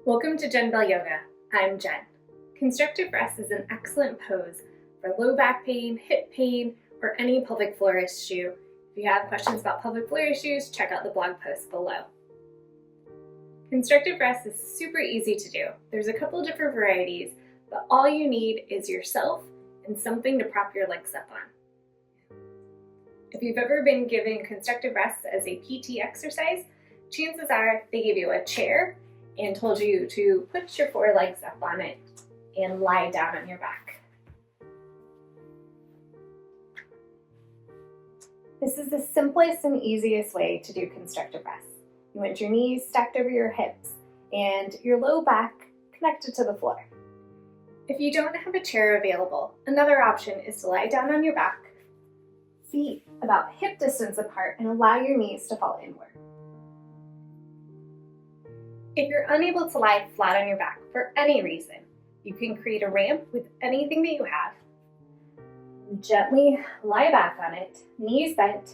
Welcome to Jen Bell Yoga. I'm Jen. Constructive rest is an excellent pose for low back pain, hip pain, or any pelvic floor issue. If you have questions about pelvic floor issues, check out the blog post below. Constructive rest is super easy to do. There's a couple different varieties, but all you need is yourself and something to prop your legs up on. If you've ever been given constructive rest as a PT exercise, chances are they gave you a chair and told you to put your forelegs up on it and lie down on your back. This is the simplest and easiest way to do constructive rest. You want your knees stacked over your hips and your low back connected to the floor. If you don't have a chair available, another option is to lie down on your back, feet about hip distance apart, and allow your knees to fall inward. If you're unable to lie flat on your back for any reason, you can create a ramp with anything that you have. Gently lie back on it, knees bent,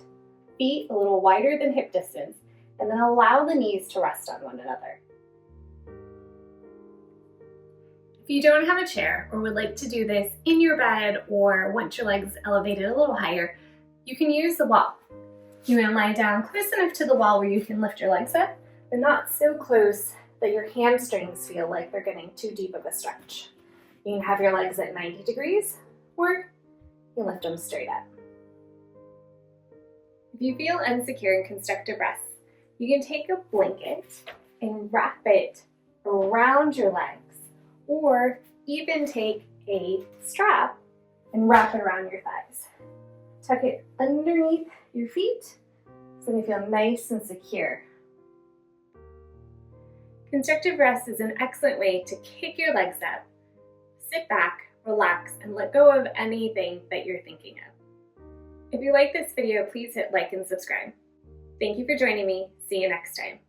feet a little wider than hip distance, and then allow the knees to rest on one another. If you don't have a chair or would like to do this in your bed or want your legs elevated a little higher, you can use the wall. You want to lie down close enough to the wall where you can lift your legs up, but not so close that your hamstrings feel like they're getting too deep of a stretch. You can have your legs at 90 degrees, or you lift them straight up. If you feel insecure in constructive rest, you can take a blanket and wrap it around your legs, or even take a strap and wrap it around your thighs. Tuck it underneath your feet so they feel nice and secure. Constructive rest is an excellent way to kick your legs up, sit back, relax, and let go of anything that you're thinking of. If you like this video, please hit like and subscribe. Thank you for joining me. See you next time.